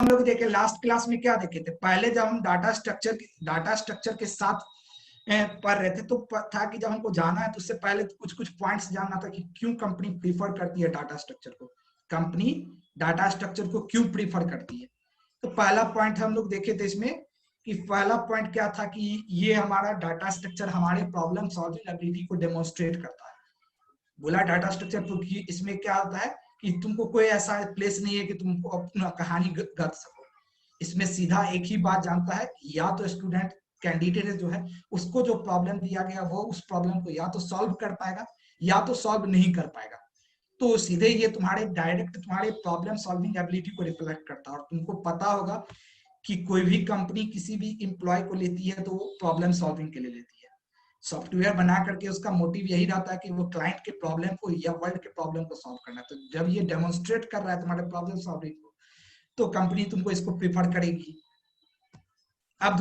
हम लोग देखे लास्ट क्लास में क्या देखे थे, पहले जब हम डाटा स्ट्रक्चर के साथ पढ़ रहे थे तो था कि जब हमको जाना है तो उससे पहले कुछ कुछ पॉइंट्स जानना था कि क्यों कंपनी प्रीफर करती है डाटा स्ट्रक्चर को, कंपनी डाटा स्ट्रक्चर को क्यों प्रीफर करती है। तो पहला पॉइंट हम लोग देखे थे इसमें कि पहला पॉइंट क्या था कि ये हमारा डाटा स्ट्रक्चर हमारे प्रॉब्लम सॉल्विंग एबिलिटी को डेमोन्स्ट्रेट करता है। बोला डाटा स्ट्रक्चर तो कि इसमें क्या होता है कि तुमको कोई ऐसा प्लेस नहीं है कि तुमको अपना कहानी गा सको, इसमें सीधा एक ही बात जानता है, या तो स्टूडेंट कैंडिडेट जो है उसको जो प्रॉब्लम दिया गया वो उस प्रॉब्लम को या तो सॉल्व कर पाएगा या तो सॉल्व नहीं कर पाएगा। तो सीधे ये तुम्हारे डायरेक्ट तुम्हारे प्रॉब्लम सॉल्विंग एबिलिटी को रिफ्लेक्ट करता है। और तुमको पता होगा कि कोई भी कंपनी किसी भी एम्प्लॉय को लेती है तो वो प्रॉब्लम सॉल्विंग के लिए लेती है। सॉफ्टवेयर बना करके उसका मोटिव यही रहता है कि वो क्लाइंट के प्रॉब्लम को या वर्ल्ड के प्रॉब्लम को सॉल्व करना। तो जब ये डेमोन्स्ट्रेट कर रहा है तुम्हारे प्रॉब्लम सॉल्विंग को तो कंपनी तुमको इसको प्रीफर करेगी। अब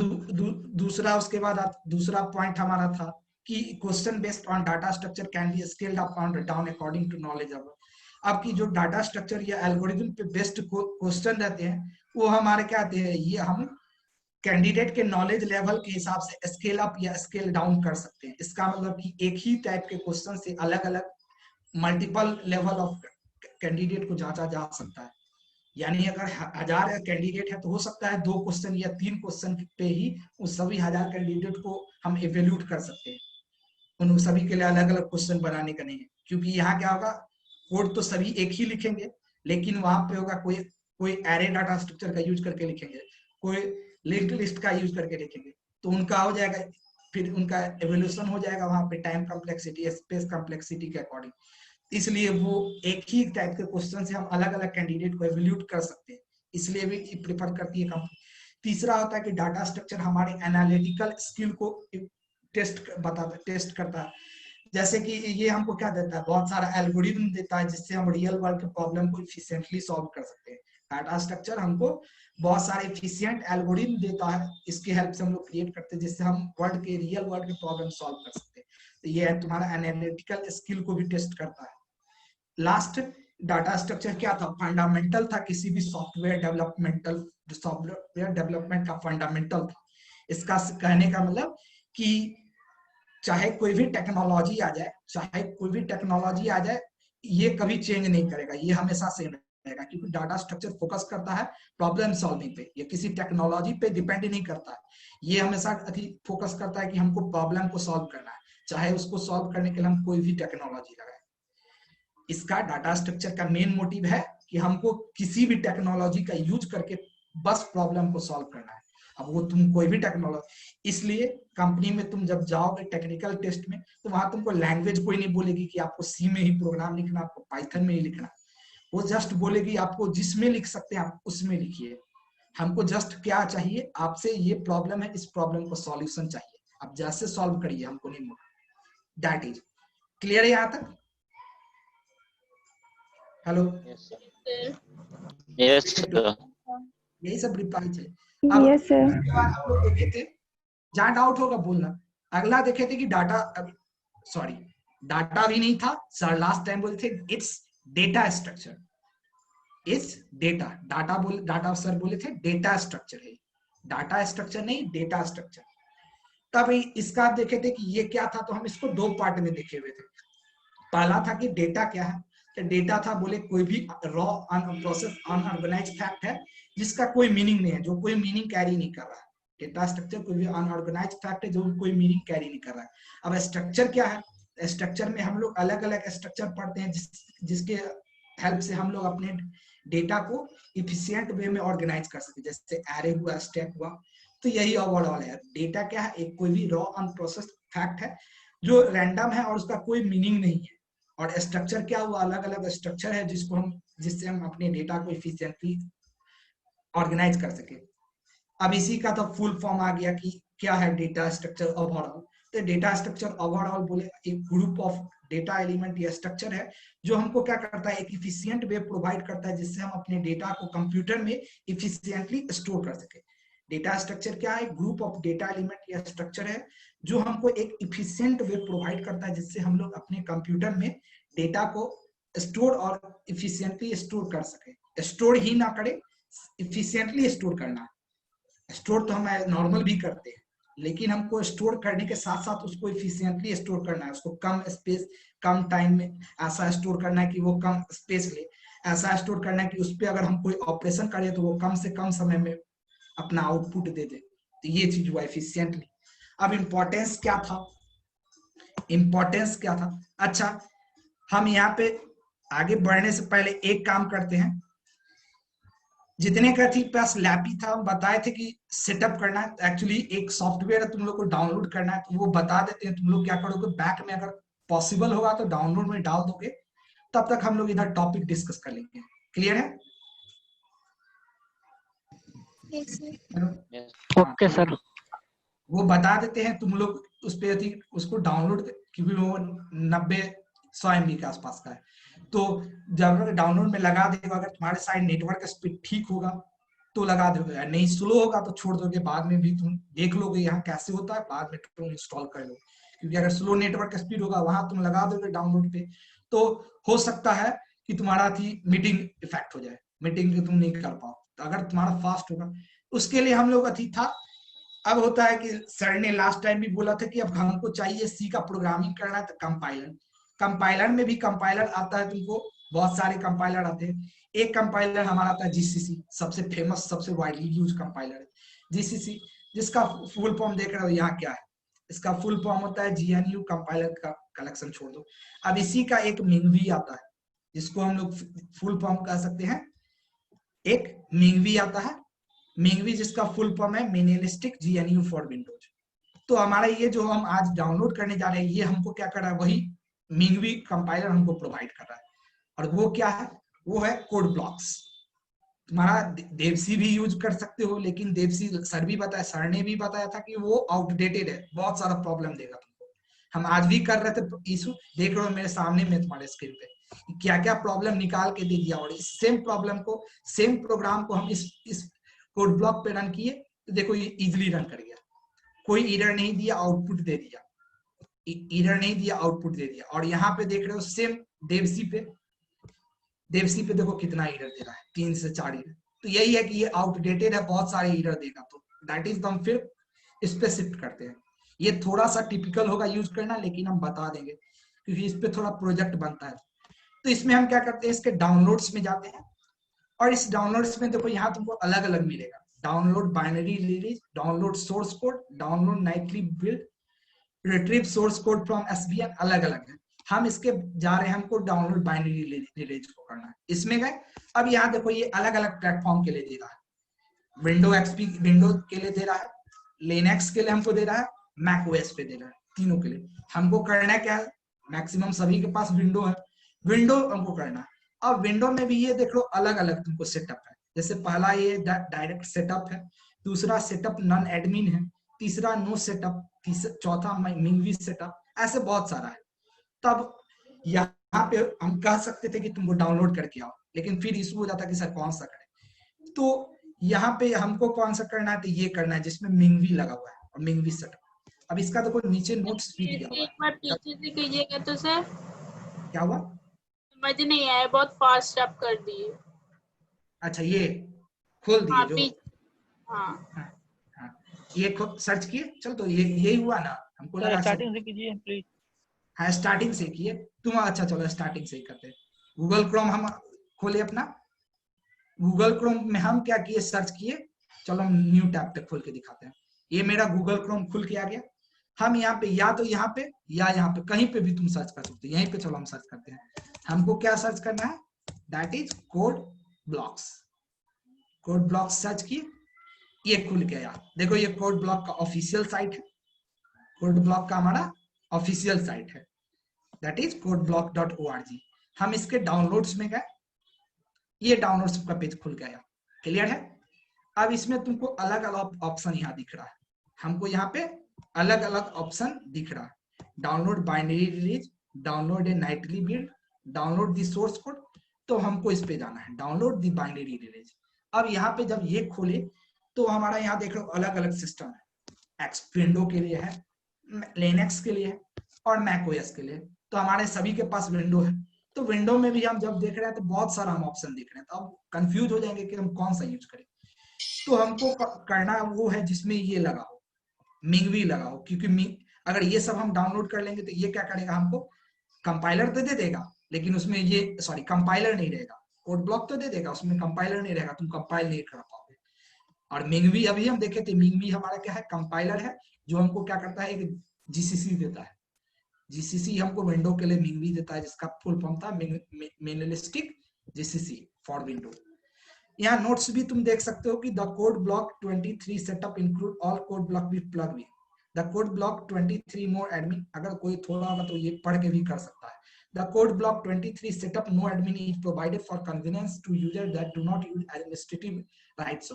दूसरा उसके बाद दूसरा पॉइंट हमारा था कि question based on data structure can be scaled up and down according to knowledge. अब की जो डाटा स्ट्रक्चर या एल्गोरिथम पे बेस्ड क्वेश्चन रहते हैं वो हमारे क्या आते हैं, ये हम कैंडिडेट के नॉलेज लेवल के हिसाब से स्केल अप या स्केल डाउन कर सकते हैं। इसका मतलब कि एक ही टाइप के क्वेश्चन से अलग अलग मल्टीपल लेवल ऑफ कैंडिडेट को जांचा जा सकता है। यानी अगर 1000 कैंडिडेट है तो हो सकता है 2 क्वेश्चन या 3 क्वेश्चन पे ही उस सभी 1000 कैंडिडेट को हम इवेल्यूट कर सकते हैं। उन सभी के लिए अलग अलग क्वेश्चन बनाने का नहीं है, क्योंकि यहाँ क्या होगा, कोड तो सभी एक ही लिखेंगे लेकिन वहां पे होगा कोई एरे डाटा स्ट्रक्चर का यूज करके लिखेंगे, कोई लिंक्ड लिस्ट का यूज करके लिखेंगे, तो उनका हो जाएगा, फिर उनका एवोल्यूशन हो जाएगा वहां पे टाइम कॉम्प्लेक्सिटी स्पेस कॉम्प्लेक्सिटी के अकॉर्डिंग। इसलिए वो एक ही टाइप के क्वेश्चन से हम अलग अलग कैंडिडेट को एवोल्यूट कर सकते हैं, इसलिए भी प्रेफर करती है कंपनी। तीसरा होता है कि डाटा स्ट्रक्चर हमारे एनालिटिकल स्किल को टेस्ट करता है। जैसे कि ये हमको क्या देता है, बहुत सारा एल्गोरिथम देता है जिससे हम रियल वर्ल्ड के प्रॉब्लम को इफिशिएंटली सॉल्व कर सकते हैं। डाटा स्ट्रक्चर हमको बहुत सारे इफिशिएंट एल्गोरिथम देता है, इसकी हेल्प से हम लोग क्रिएट करते हैं जिससे हम रियल वर्ल्ड के प्रॉब्लम सॉल्व कर सकते हैं। तो ये तुम्हारा एनालिटिकल स्किल को भी टेस्ट करता है। लास्ट डाटा स्ट्रक्चर क्या था, फंडामेंटल था किसी भी सॉफ्टवेयर डेवलपमेंट का फंडामेंटल था। इसका कहने का मतलब कि चाहे कोई भी टेक्नोलॉजी आ जाए ये कभी चेंज नहीं करेगा, ये हमेशा सेम रहेगा, क्योंकि डाटा स्ट्रक्चर फोकस करता है प्रॉब्लम सॉल्विंग पे, ये किसी टेक्नोलॉजी पे डिपेंड नहीं करता है। ये हमेशा फोकस करता है कि हमको प्रॉब्लम को सॉल्व करना है, चाहे उसको सॉल्व करने के लिए हम कोई भी टेक्नोलॉजी लगाए। इसका डाटा स्ट्रक्चर का मेन मोटिव है कि हमको किसी भी टेक्नोलॉजी का यूज करके बस प्रॉब्लम को सॉल्व करना है। अब वो तुम कोई भी टेक्नोलॉजी, इसलिए कंपनी में तुम जब जाओगे टेक्निकल टेस्ट में तो वहां तुमको लैंग्वेज कोई नहीं बोलेगी कि आपको सी में ही प्रोग्राम लिखना, आपको पाइथन में ही लिखना। वो जस्ट बोलेगी आपको जिसमें लिख सकते हैं आप उसमें लिखिए। हमको जस्ट क्या चाहिए, आपसे ये प्रॉब्लम है, इस प्रॉब्लम को सॉल्यूशन चाहिए, आप जैसे सॉल्व करिए, हमको नहीं बोलना। दैट इज क्लियर है यहाँ तक? हेलो, यस सर, यही सब रिप्लाई थे। Yes sir. उसके बाद हम लोग देखे थे, जहां डाउट होगा बोलना। अगला देखे थे कि डाटा भी नहीं था सर, लास्ट टाइम बोले थे it's data structure, it's data sir बोले थे डेटा स्ट्रक्चर है, डाटा स्ट्रक्चर नहीं डेटा स्ट्रक्चर। तब इसका देखे थे कि ये क्या था, तो हम इसको 2 पार्ट में देखे हुए थे। पहला था कि डेटा क्या है, डेटा था बोले कोई भी रॉ अनप्रोसेस अनऑर्गेनाइज्ड फैक्ट है जिसका कोई मीनिंग नहीं है, जो कोई मीनिंग कैरी नहीं कर रहा है। डेटा स्ट्रक्चर कोई भी अनऑर्गेनाइज्ड फैक्ट है जो कोई मीनिंग कैरी नहीं कर रहा है। अब स्ट्रक्चर क्या है, स्ट्रक्चर में हम लोग अलग अलग स्ट्रक्चर पढ़ते हैं जिसके हेल्प से हम लोग अपने डेटा को इफिशिएंट वे में ऑर्गेनाइज कर सकते, जैसे एरे हुआ, स्टैक हुआ। तो यही ओवरऑल है, डेटा क्या है, एक कोई भी रॉ अनप्रोसेस्ड फैक्ट है जो रैंडम है और उसका कोई मीनिंग नहीं है। और स्ट्रक्चर क्या हुआ, अलग अलग स्ट्रक्चर है जिससे हम अपने डेटा को इफिशिएंटली ऑर्गेनाइज कर सके। अब इसी का तो फुल फॉर्म आ गया कि क्या है डेटा स्ट्रक्चर ओवरऑल। तो डेटा स्ट्रक्चर ओवरऑल बोले एक ग्रुप ऑफ डेटा एलिमेंट या स्ट्रक्चर है जो हमको क्या करता है, एक इफिशिएंट वे प्रोवाइड करता है जिससे हम अपने डेटा को कंप्यूटर में इफिशिएंटली स्टोर कर सके। डेटा स्ट्रक्चर क्या है, ग्रुप ऑफ डेटा एलिमेंट या स्ट्रक्चर है जो हमको एक इफिशिएंट वे प्रोवाइड करता है जिससे हम लोग अपने कंप्यूटर में डेटा को स्टोर और इफिशिएंटली स्टोर कर सके। स्टोर ही ना करें इफिशिएंटली स्टोर करना है। स्टोर तो हम नॉर्मल भी करते हैं, लेकिन हमको स्टोर करने के साथ साथ उसको इफिशिएंटली स्टोर करना है, उसको कम स्पेस कम टाइम में ऐसा स्टोर करना है कि वो कम स्पेस ले, ऐसा स्टोर करना है कि उस पर अगर हम कोई ऑपरेशन करें तो वो कम से कम समय में अपना आउटपुट दे दे। तो ये चीज हुआ एफिशिएंटली। अब इम्पोर्टेंस क्या था, इम्पोर्टेंस क्या था, अच्छा हम यहाँ पे आगे बढ़ने से पहले एक काम करते हैं, जितने का थी पास लैपी था हम बताए थे कि सेटअप करना है, एक्चुअली एक सॉफ्टवेयर तुम लोग को डाउनलोड करना है, तो वो बता देते हैं तुम लोग क्या करोगे, बैक में अगर पॉसिबल होगा तो डाउनलोड में डाल दोगे, तब तक हम लोग इधर टॉपिक डिस्कस कर लेंगे। क्लियर है? Okay sir. वो बता देते हैं तुम लोग उस पे उसको डाउनलोड, क्योंकि वो 90-100 MB के आसपास का है, तो जब डाउनलोड में लगा देगा, अगर तुम्हारे साइड नेटवर्क स्पीड ठीक होगा तो लगा दोगे, नहीं स्लो होगा तो छोड़ दोगे, बाद में भी तुम देख लोगे यहाँ कैसे होता है, बाद में तुम इंस्टॉल कर लो, क्योंकि अगर स्लो नेटवर्क स्पीड होगा वहां तुम लगा दोगे डाउनलोड पे, तो हो सकता है कि तुम्हारा थी मीटिंग इफेक्ट हो जाए, मीटिंग तुम नहीं कर पाओ। तो अगर तुम्हारा फास्ट होगा, उसके लिए हम लोग अथी था। अब होता है कि सर ने लास्ट टाइम भी बोला था कि अब हमको चाहिए सी का प्रोग्रामिंग करना है, तो कंपाइलर, कंपाइलर में भी कंपाइलर आता है तुमको, बहुत सारे कंपाइलर आते हैं। एक कंपाइलर हमारा आता है जीसीसी, सबसे फेमस सबसे वाइडली यूज कंपाइलर है जीसीसी, जिसका फुल फॉर्म देख रहे हो यहाँ क्या है, इसका फुल फॉर्म होता है जीएनयू कंपाइलर का कलेक्शन, छोड़ दो। अब इसी का एक मिंगवी आता है, जिसको हम लोग फुल फॉर्म कह सकते हैं, एक मिंगवी आता है, मिंगवी जिसका फुल फॉर्म है मिनिमलिस्टिक जीएनयू फॉर विंडोज। तो हमारा ये जो हम आज डाउनलोड करने जा रहे हैं, ये हमको क्या कर रहा है, वही मिंगवी कंपाइलर हमको प्रोवाइड कर रहा है। और वो क्या है, वो है कोड ब्लॉक्स। तुम्हारा देवसी भी यूज कर सकते हो, लेकिन देवसी सर भी बताया, सर ने भी बताया था कि वो आउटडेटेड है, बहुत सारा प्रॉब्लम देगा तुमको। हम आज भी कर रहे थे इशू, देख रहे हो मेरे सामने में तुम्हारे स्क्रीन पे क्या क्या प्रॉब्लम निकाल के दे दिया, और इस सेम प्रॉब्लम को, सेम प्रोग्राम को हम इस कोड ब्लॉक पे रन किए तो देखो ये इजिली रन कर गया, कोई एरर नहीं दिया, आउटपुट दे दिया, एरर नहीं दिया, आउटपुट दे दिया। और यहाँ पे देख रहे हो सेम देवसी पे, देवसी पे देखो कितना एरर दे रहा है, 3 से 4 एरर। तो यही है कि ये आउटडेटेड है, बहुत सारे एरर देगा, तो दैट इज हम फिर इस पे शिफ्ट करते हैं। ये थोड़ा सा टिपिकल होगा यूज करना, लेकिन हम बता देंगे क्योंकि इस पे थोड़ा प्रोजेक्ट बनता है। तो इसमें हम क्या करते हैं, इसके डाउनलोड्स में जाते हैं, और इस डाउनलोड्स में देखो यहाँ तुमको अलग अलग मिलेगा, download binary release, download source code, download Knightley build, retrieve source code from SVN, अलग अलग है। हम इसके जा रहे हैं, हमको डाउनलोड बाइनरी रिलीज को करना है, इसमें गए। अब यहाँ देखो ये अलग अलग प्लेटफॉर्म के लिए दे रहा है, विंडो एक्सपी विंडो के लिए दे रहा है, लिनक्स के लिए हमको दे रहा है, मैक ओएस पे दे रहा है, तीनों के लिए हमको करना है क्या है, मैक्सिमम सभी के पास विंडो है, विंडो हमको करना है। अब विंडो में भी ये देख लो अलग अलग तुमको सेटअप है, जैसे पहला ये डायरेक्ट सेटअप है, दूसरा सेटअप नॉन एडमिन है, तीसरा नो सेटअप, चौथा मिंगवी सेटअप, ऐसे बहुत सारा है। तब यहाँ पे हम कह सकते थे कि तुमको डाउनलोड करके आओ, लेकिन फिर इशू हो जाता कि सर कौन सा करें, तो यहाँ पे हमको कौन सा करना है, तो ये करना है जिसमें मिंगवी लगा हुआ है, और मिंगवी सेटअप। अब इसका देखो नीचे नोट्स भी दिया हुआ है, एक बार पीछे से कीजिएगा तो सर। क्या हुआ, समझ नहीं आया, बहुत फास्ट आप कर दिए। अच्छा ये खोल दिए जो, हाँ हाँ, हाँ, ये सर्च किए, चल तो ये यही हुआ ना, हमको लगा स्टार्टिंग से कीजिए प्लीज। हाँ स्टार्टिंग से किए तुम, अच्छा चलो स्टार्टिंग से ही करते हैं। गूगल क्रोम हम खोले अपना, गूगल क्रोम में हम क्या किए, सर्च किए, चलो हम न्यू टैब पे खोल के दिखाते हैं। ये मेरा गूगल क्रोम खुल के आ गया, हम यहाँ पे या तो यहाँ पे या यहाँ पे कहीं पे भी तुम सर्च कर सकते हो, यहीं पे चलो हम सर्च करते हैं। हमको क्या सर्च करना है, that is code blocks, code blocks search किए, ये खुल के आया, देखो ये कोड ब्लॉक का ऑफिशियल साइट है, कोड ब्लॉक का हमारा ऑफिशियल साइट है, दैट इज codeblock.org। हम इसके डाउनलोड्स में गए, ये डाउनलोड्स का पेज खुल गया, क्लियर है। अब इसमें तुमको अलग अलग ऑप्शन यहाँ दिख रहा है, हमको यहाँ पे अलग अलग ऑप्शन दिख रहा है, download binary release, download A Knightley build, download the source code. तो हमको इस पे जाना है, डाउनलोड दी बाइनरी रिलीज। अब यहाँ पे जब ये खोले तो हमारा यहाँ देख लो अलग अलग सिस्टम है, एक्स विंडो के लिए है, लिनक्स के लिए है, और मैक ओएस के लिए। तो हमारे सभी के पास विंडो है, तो विंडो में भी हम जब देख रहे हैं तो बहुत सारा हम ऑप्शन देख रहे हैं, तो अब कंफ्यूज हो जाएंगे कि हम कौन सा यूज करें। तो हमको करना वो है जिसमें ये लगा हो, मिंगवी लगा हो, क्योंकि अगर ये सब हम डाउनलोड कर लेंगे तो ये क्या करेगा, हमको कंपाइलर तो दे देगा लेकिन उसमें ये कंपाइलर नहीं रहेगा, कोड ब्लॉक तो दे देगा उसमें कंपाइलर नहीं रहेगा, तुम कंपाइल नहीं कर पाओगे। और मिंगवी अभी हम देखे थे, मिंगवी हमारा क्या है, कंपाइलर है जो हमको क्या करता है, एक जीसीसी देता है। जीसीसी हमको विंडो के लिए मिंगवी देता है, जिसका फुल फॉर्म था मिनिमलिस्टिक जीसीसी फॉर विंडो। यहाँ नोट्स भी तुम देख सकते हो कि the code block 23 setup include all code block with plug in, the code block 23 more admin, अगर कोई थोड़ा होगा तो ये पढ़ के भी कर सकता है। The code block 23 setup no admin is provided for convenience to users that do not use administrative rights.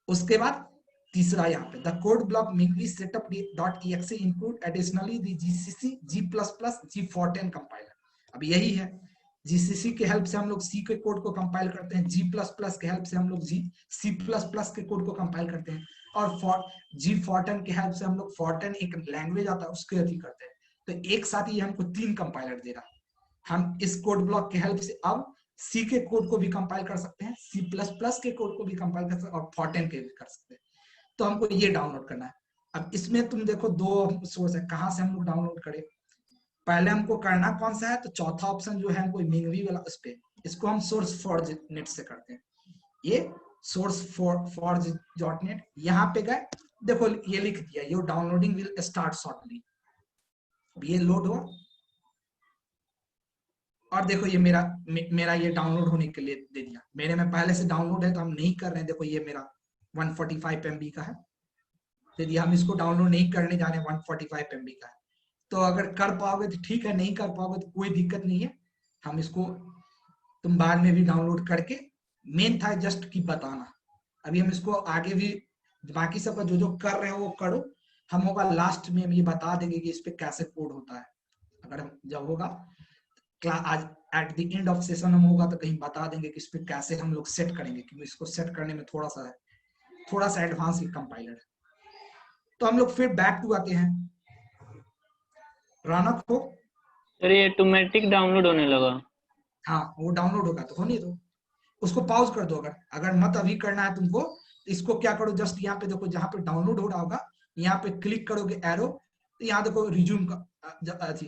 उसके बाद तीसरा यहाँ पे the code block mingvi setup.exe include additionally the GCC G++ G410 compiler। अब यही है, GCC के help से हम लोग C के कोड को कंपाइल करते हैं, G++ के हेल्प से हम लोग C++ के कोड को कंपाइल करते हैं, और G410 के हेल्प से हम लोग Fortran एक लैंग्वेज आता है उसके अथी करते हैं। तो एक साथ ही हमको 3 कंपाइलर दे रहा है। हम इस कोड ब्लॉक के हेल्प से अब सी के कोड को भी कंपाइल कर सकते हैं, C++ के कोड को भी कंपाइल कर सकते हैं और Fortran के भी कर सकते हैं। तो हमको ये डाउनलोड करना है। अब इसमें तुम देखो 2 सोर्स है, कहां से हम लोग डाउनलोड करें। पहले हमको करना कौन सा है, तो चौथा ऑप्शन जो है हमको मिंगवी वाला, उस पे इसको हम सोर्स फॉर नेट से करते हैं। ये सोर्स फॉर .net, यहाँ पे गए, देखो ये लिख दिया, your downloading will start shortly. ये लोड हुआ और देखो ये मेरा ये डाउनलोड होने के लिए दे दिया। मेरे में पहले से डाउनलोड है तो हम नहीं कर रहे हैं, देखो ये मेरा 145 MB का है, यदि हम इसको डाउनलोड नहीं करने जा रहे हैं 145 MB का है। तो अगर कर पाओगे तो ठीक है, नहीं कर पाओगे तो कोई दिक्कत नहीं है, हम इसको तुम बाद में भी डाउनलोड करके, मेन था जस्ट की बताना। अभी हम इसको आगे भी बाकी सब जो जो कर रहे हो वो करो, हम होगा लास्ट में ये बता देंगे कि इस पे कैसे कोड होता है। अगर हम जब होगा आज at the end of session हम होगा तो कहीं बता देंगे कि इस पे कैसे हम लोग सेट करेंगे, क्योंकि इसको सेट करने में थोड़ा सा एडवांस कंपाइलर है। तो हम लोग फिर बैक टू आते हैं, रौनक हो। सर ये ऑटोमेटिक डाउनलोड होने लगा। हाँ वो डाउनलोड होगा तो होने दो, उसको पॉज कर दो। अगर मत अभी करना है तुमको, इसको क्या करो, जस्ट यहाँ पे देखो जहाँ पे डाउनलोड हो रहा होगा, यहाँ पे क्लिक करोगे एरो, तो यहाँ देखो रिज्यूम का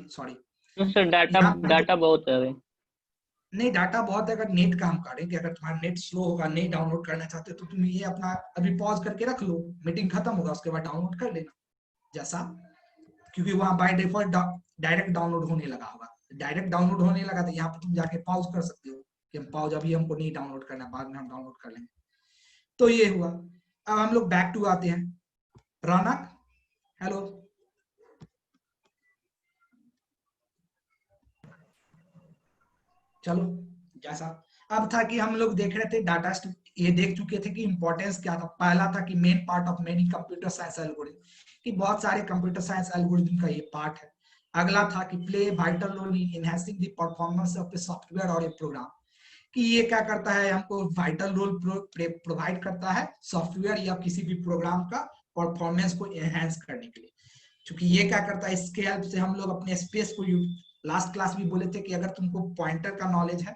सॉरी सर डाटा बहुत है अभी। नहीं डाटा बहुत है, अगर नेट का हम काटेंगे, अगर तुम्हारा नेट स्लो होगा, नहीं डाउनलोड करना चाहते तो तुम ये अपना अभी पॉज करके रख लो, मीटिंग खत्म होगा उसके बाद डाउनलोड कर लेना जैसा, क्योंकि वहां बाय डिफॉल्ट डायरेक्ट डाउनलोड होने लगा होगा। डायरेक्ट डाउनलोड होने लगा तो यहाँ पे तुम जाके पॉज कर सकते हो कि हम पॉज, अभी हमको नहीं डाउनलोड करना, बाद में हम डाउनलोड कर लेंगे। तो ये हुआ। अब हम लोग बैक टू आते हैं, रौनक हेलो। चलो जैसा अब था कि हम लोग देख रहे थे डाटा, ये देख चुके थे कि इंपॉर्टेंस क्या था। पहला था कि main part of many computer science algorithm, कि बहुत सारे कंप्यूटर साइंस एल्गोरिथम का ये पार्ट है। अगला था कि play vital role in enhancing the performance of a software और ए प्रोग्राम, कि ये क्या करता है, हमको वाइटल रोल प्रोवाइड करता है सॉफ्टवेयर या किसी भी प्रोग्राम का परफॉर्मेंस को एनहांस करने के लिए। क्योंकि ये क्या करता है, इसके हेल्प से हम लोग अपने स्पेस को, लास्ट क्लास भी बोले थे कि अगर तुमको पॉइंटर का नॉलेज है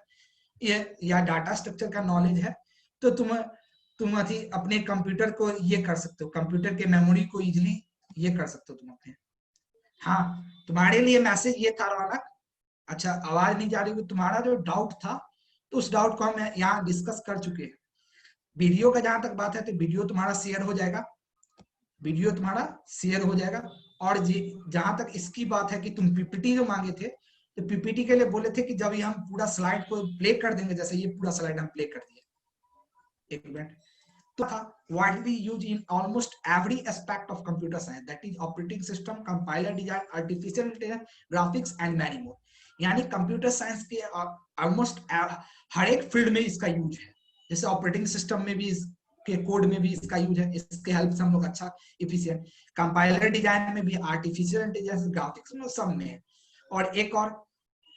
या डाटा स्ट्रक्चर का नॉलेज है तो तुम अपने कंप्यूटर को ये कर सकते हो, कंप्यूटर के मेमोरी को इजीली ये कर सकते हो तुम अपने। हाँ तुम्हारे लिए मैसेज ये था रौनक, अच्छा आवाज नहीं जा रही, तुम्हारा जो डाउट था तो उस डाउट को हम यहाँ डिस्कस कर चुके हैं। वीडियो का जहां तक बात है तो वीडियो तुम्हारा शेयर हो जाएगा, वीडियो तुम्हारा शेयर हो जाएगा। और जहां तक इसकी बात है कि तुम पीपीटी जो मांगे थे, तो पीपीटी के लिए बोले थे कि जब हम पूरा स्लाइड को प्ले कर देंगे, जैसे ये पूरा स्लाइड हम प्ले कर दिए, एक मिनट, तो widely used in almost every aspect of computer science, that is operating system, compiler design, artificial intelligence, graphics and many more। यानी कंप्यूटर साइंस के ऑलमोस्ट हर एक फील्ड में इसका यूज है। जैसे ऑपरेटिंग सिस्टम में भी के कोड में भी इसका यूज है, इसके हेल्प से हम लोग अच्छा इफिशिएंट, कंपाइलर डिजाइन में भी, आर्टिफिशियल इंटेलिजेंस, ग्राफिक्स में, सब में है। और एक और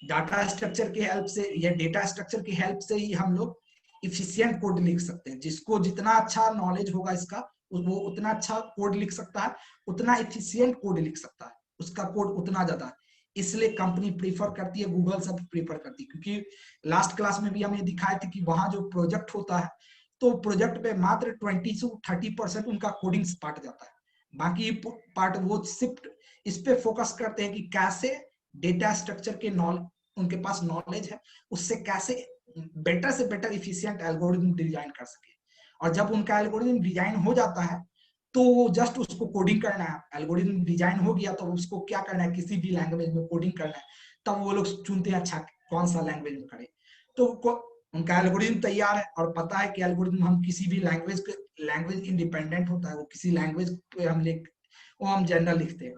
डाटा स्ट्रक्चर की हेल्प से या डेटा स्ट्रक्चर की हेल्प से ही हम लोग इफिशिएंट कोड लिख सकते हैं। जिसको जितना अच्छा नॉलेज होगा इसका, वो उतना अच्छा कोड लिख सकता है, उतना इफिशिएंट कोड लिख सकता है, उसका कोड उतना ज्यादा इसलिए कंपनी प्रीफर करती है, गूगल सब प्रीफर करती है, क्योंकि लास्ट क्लास में भी हमने दिखाया था कि वहां जो प्रोजेक्ट होता है तो प्रोजेक्ट पे मात्र 20 से 30% उनका कोडिंग्स पार्ट जाता है, बाकी पार्ट वो सिर्फ इस पे फोकस करते हैं कि कैसे डेटा स्ट्रक्चर के उनके पास नॉलेज है, उससे कैसे बेटर से बेटर इफिशिएंट एल्गोरिथम डिजाइन कर सके। और जब उनका एल्गोरिथम डिजाइन हो जाता है तो जस्ट उसको कोडिंग करना है, एल्गोरिथम डिजाइन हो गया तो उसको क्या करना है, किसी भी लैंग्वेज में कोडिंग करना है, तब वो लोग चुनते हैं अच्छा कौन सा लैंग्वेज में करें। तो उनका एल्गोरिथम तैयार है और पता है कि एल्गोरिथम हम किसी भी लैंग्वेज इंडिपेंडेंट होता है, वो किसी लैंग्वेज पे हम जनरल लिखते हैं,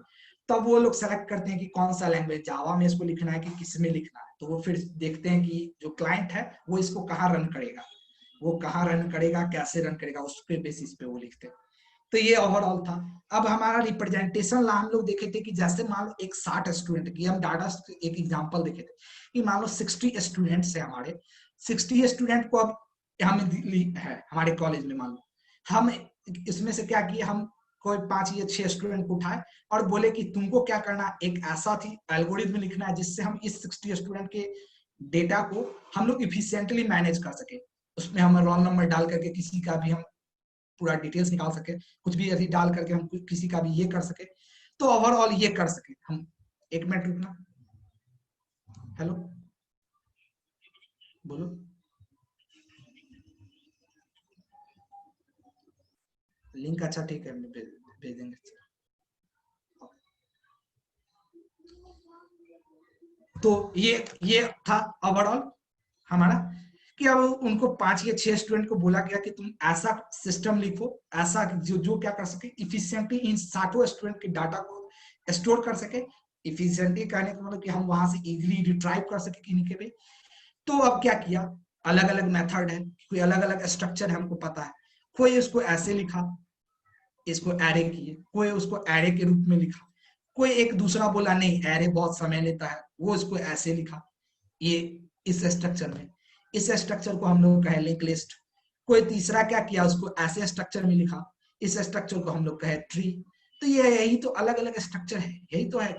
तब वो लोग सेलेक्ट करते हैं कि कौन सा लैंग्वेज, जावा में इसको लिखना है कि किस में लिखना है। तो वो फिर देखते हैं कि जो क्लाइंट है वो इसको कहाँ रन करेगा, वो कहाँ रन करेगा, कैसे रन करेगा, उसके बेसिस पे वो लिखते हैं। तो ये ओवरऑल था। अब हमारा रिप्रेजेंटेशन हम लोग देखे थे कि जैसे मान लो एक 60 स्टूडेंट की हम डाटा एक एग्जांपल देखे थे कि मान लो 60 स्टूडेंट्स है हमारे, 60 स्टूडेंट को अब हम है हमारे कॉलेज में, मान लो हम इसमें से क्या किए, हम कोई 5 या 6 स्टूडेंट को उठाए और बोले कि तुमको क्या करना, एक ऐसा थी एल्गोरिथम लिखना है जिससे हम इस 60 स्टूडेंट के डेटा को हम लोग इफिशिएंटली मैनेज कर सके। उसमें हम रोल नंबर डाल करके किसी का भी हम पूरा डिटेल्स निकाल सके, कुछ भी ऐसी डाल करके हम किसी का भी ये कर सके, तो ओवरऑल ये कर सके हम। एक मिनट रुकना, हेलो बोलो। लिंक अच्छा ठीक है, भेज देंगे। तो ये था ओवरऑल हमारा कि अब उनको 5 या 6 स्टूडेंट को बोला गया कि तुम ऐसा सिस्टम लिखो, ऐसा जो क्या कर सके इफिशिएंटली इन 60 स्टूडेंट के डाटा को स्टोर कर सके। इफिशिएंटली कहने का मतलब कि हम वहां से इजीली रिट्राइव कर सके किन्हीं के भी। तो अब क्या किया, अलग अलग मेथड है, कोई अलग अलग स्ट्रक्चर है, हमको पता है। कोई इसको ऐसे लिखा, इसको एरे किए, कोई उसको एरे के रूप में लिखा, कोई एक दूसरा बोला नहीं एरे बहुत समय लेता है, वो इसको ऐसे लिखा, ये इस स्ट्रक्चर में, इस स्ट्रक्चर को हम लोग कहे लिंक लिस्ट। कोई तीसरा क्या किया, उसको ऐसे स्ट्रक्चर में लिखा, इस स्ट्रक्चर को हम लोग कहे ट्री। तो ये यही तो अलग अलग स्ट्रक्चर है, यही तो है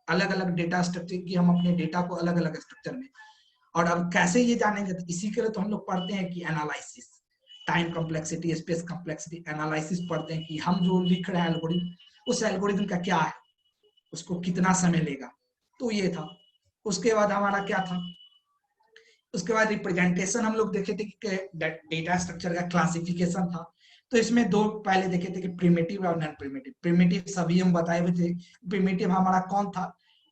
अलग अलग डेटा स्ट्रक्चर की, हम अपने डेटा को अलग अलग स्ट्रक्चर में। और अब कैसे ये जानेंगे, तो इसी के लिए तो हम लोग पढ़ते हैं कि analysis, time complexity, space complexity, analysis पढ़ते हैं कि हम जो लिख रहे हैं एल्गोरिथम, उस एल्गोरिथम का क्या है, उसको कितना समय लेगा। तो ये था। उसके बाद हमारा क्या था, उसके बाद रिप्रेजेंटेशन हम लोग देखे थे कि डेटा स्ट्रक्चर का क्लासिफिकेशन था। तो इसमें दो पहले देखे थे कि प्रिमिटिव और नॉन प्रिमिटिव। प्रिमिटिव सभी हम बताए हुए थे। प्रिमिटिव हमारा कौन था,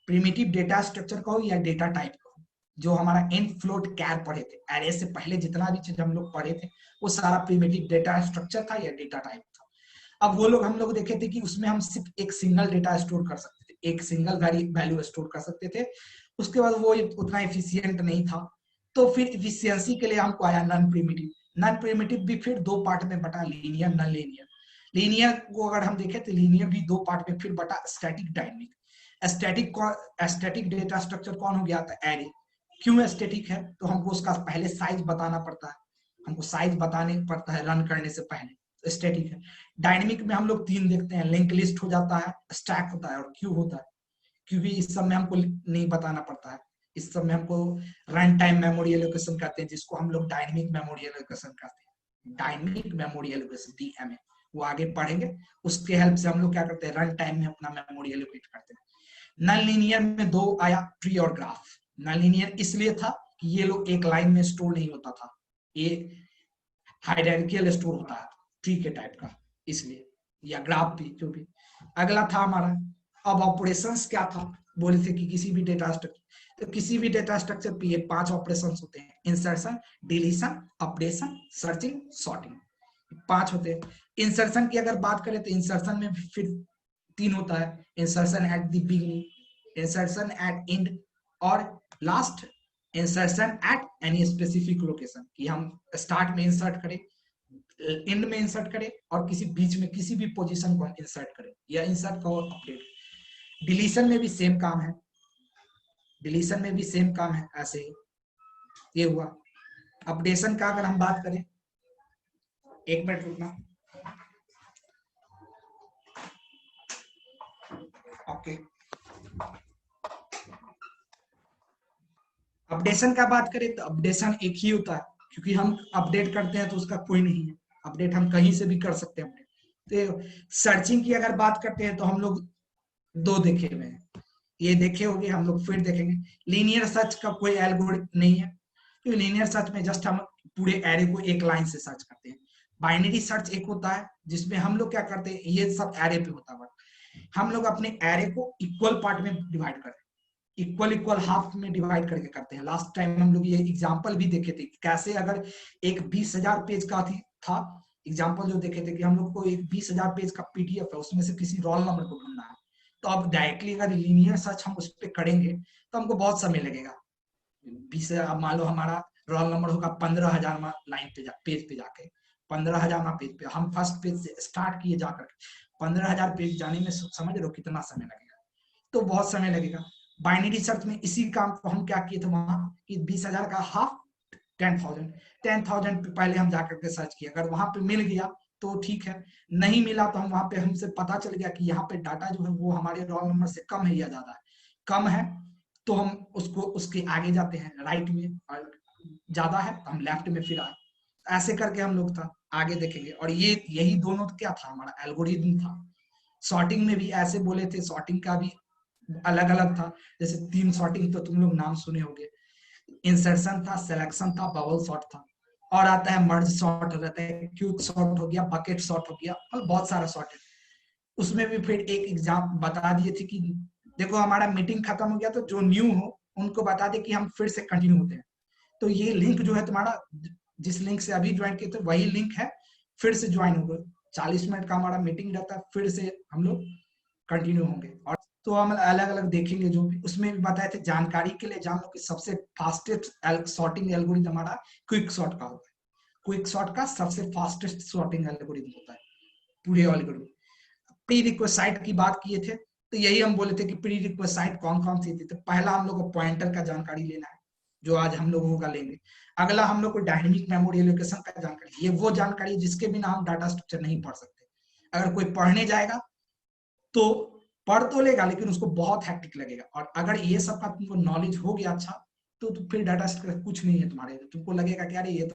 प्रिमिटिव डेटा स्ट्रक्चर का हो या डेटा टाइप का हो, जो हमारा इन फ्लोट कैर पढ़े थे, एरे से पहले जितना भी चीज हम लोग पढ़े थे वो सारा प्रिमिटिव डेटा स्ट्रक्चर था या डेटा टाइप था। अब वो लोग हम लोग देखे थे कि उसमें हम सिर्फ एक सिंगल डेटा स्टोर कर सकते थे, एक सिंगल वैल्यू स्टोर कर सकते थे। उसके बाद वो उतना एफिशिएंट नहीं था, तो फिर इफिशियंसी के लिए हमको आया नॉन प्रिमिटिव। नॉन प्रिमिटिव भी फिर दो पार्ट में बटा, लीनियर नॉन लीनियर। लीनियर को अगर हम देखें तो लीनियर भी दो पार्ट में फिर बटा, static dynamic. Static data structure कौन हो गया था, एरे। क्यों स्टैटिक है, तो हमको उसका पहले साइज बताना पड़ता है, हमको साइज बताने पड़ता है रन करने से पहले, तो स्टैटिक है। डायनेमिक में हम लोग 3 देखते हैं, लिंक लिस्ट हो जाता है, स्टैक होता है और क्यू होता है। क्योंकि इस सब में हमको नहीं बताना पड़ता है, इस सब में हमको रन टाइम मेमोरी एलोकेशन कहते हैं, जिसको हम लोग डायनेमिक मेमोरी एलोकेशन कहते हैं। डायनेमिक मेमोरी एलोकेशन डीएमए, वो आगे पढ़ेंगे। उसके हेल्प से हम लोग क्या करते हैं, रन टाइम में अपना मेमोरी एलोकेट करते हैं। नॉन लीनियर में दो आया, ट्री और ग्राफ। नॉन लीनियर इसलिए था कि ये लोग एक लाइन में स्टोर नहीं होता था, ये हायरार्किकल स्टोर होता है ट्री के टाइप का, इसलिए, या ग्राफ भी जो भी। अगला था हमारा, अब ऑपरेशंस क्या था, बोले थे कि किसी भी डेटा स्ट्रक्चर, तो किसी भी डेटा स्ट्रक्चर पे ये 5 ऑपरेशंस होते हैं, insertion, deletion, updation, searching, sorting, 5 होते हैं। इंसर्शन की अगर बात करें तो इंसर्शन में फिर 3 होता है, insertion at the beginning, insertion at end, और last insertion at any specific location, कि हम स्टार्ट में इंसर्ट करें, एंड में इंसर्ट करें, और किसी बीच में किसी भी पोजीशन को इंसर्ट करें, या इंसर्ट का अपडेट। डिलीशन में भी सेम काम है, डिलीशन में भी सेम काम है, ऐसे ही ये हुआ। अपडेशन का अगर हम बात करें, एक मिनट रुकना, ओके। अपडेशन का बात करें तो अपडेशन एक ही होता है, क्योंकि हम अपडेट करते हैं तो उसका कोई नहीं है, अपडेट हम कहीं से भी कर सकते हैं अपडेट। तो सर्चिंग की अगर बात करते हैं तो हम लोग दो देखे हुए हैं, ये देखे होंगे, हम लोग फिर देखेंगे। लीनियर सर्च का कोई एल्गोरिथम नहीं है, क्योंकि लीनियर सर्च में जस्ट हम पूरे एरे को एक लाइन से सर्च करते हैं। बाइनरी सर्च एक होता है जिसमें हम लोग क्या करते हैं, ये सब एरे पे होता है, हम लोग अपने एरे को इक्वल पार्ट में डिवाइड करते हैं, इक्वल इक्वल हाफ में डिवाइड करके करते हैं। लास्ट टाइम हम लोग ये एग्जांपल भी देखे थे कैसे अगर एक 20,000 पेज का था एग्जांपल जो देखे थे कि हम लोग को एक 20,000 पेज का पीडीएफ है, उसमें से किसी रोल नंबर को ढूंढना है, तो अब डायरेक्टली अगर लीनियर सर्च हम उस पर करेंगे तो हमको बहुत समय लगेगा। 20,000 मान लो हमारा रोल नंबर होगा 15,000 लाइन पे पेज पे जाके 15,000 पेज पे, हम फर्स्ट पेज से स्टार्ट किए जाकर 15,000 पेज जाने में समझ रहे हो कितना समय लगेगा, तो बहुत समय लगेगा। बाइनरी सर्च में इसी काम को हम क्या किए थे वहां कि 20,000 का हाफ 10,000 पे पहले हम जाकर के सर्च किए, अगर वहां पे मिल गया तो ठीक है, नहीं मिला तो हम वहां पे हमसे पता चल गया कि यहाँ पे डाटा जो है वो हमारे रोल नंबर से कम है या ज्यादा है, कम है तो हम उसको उसके आगे जाते हैं राइट में, और ज्यादा है तो हम लेफ्ट में फिर आए, ऐसे करके हम लोग था आगे देखेंगे। और ये यही दोनों क्या था, हमारा एल्गोरिथम था। सॉर्टिंग में भी ऐसे बोले थे, सॉर्टिंग का भी अलग अलग था, जैसे 3 सॉर्टिंग तो तुम लोग नाम सुने होंगे, इंसर्शन था, सिलेक्शन था, बबल सॉर्ट था, और आता है मर्ज सॉर्ट हो जाता है, क्यूक सॉर्ट हो गया, बकेट सॉर्ट हो गया, और बहुत सारा सॉर्ट है। उसमें भी फिर एक एग्जाम बता दिए थे कि देखो हमारा मीटिंग खत्म हो गया तो जो न्यू हो उनको बता दे कि हम फिर से कंटिन्यू होते हैं, तो ये लिंक जो है तुम्हारा जिस लिंक से अभी ज्वाइन किए थे वही लिंक है, फिर से ज्वाइन होगा। 40 मिनट का हमारा मीटिंग रहता है, फिर से हम लोग कंटिन्यू होंगे। और तो हम अलग अलग देखेंगे, जो भी उसमें भी बताए थे जानकारी के लिए जान लो कि सबसे फास्टेस्ट सॉर्टिंग एल्गोरिथम हमारा क्विक सॉर्ट का होता है, क्विक सॉर्ट का सबसे फास्टेस्ट सॉर्टिंग एल्गोरिथम होता है पूरे एल्गोरिथम। प्री रिक्वेस्ट साइट की बात किए थे तो यही हम बोले थे कि प्री रिक्वेस्ट साइट कौन कौन सी थी, तो पहला हम लोग को पॉइंटर का जानकारी लेना है जो आज हम लोगों का लेंगे। अगला हम लोग को डायनेमिक मेमोरी एलोकेशन का जानकारी, ये वो जानकारी जिसके बिना हम डाटा स्ट्रक्चर नहीं पढ़ सकते, अगर कोई पढ़ने जाएगा तो पढ़ तो लेगा लेकिन उसको बहुत हैक्टिक लगेगा, और अगर ये सब का तुमको नॉलेज हो गया अच्छा तो फिर डाटा स्ट्रक्चर कुछ नहीं है तुम्हारे, तुमको लगेगा कि अरे ये तो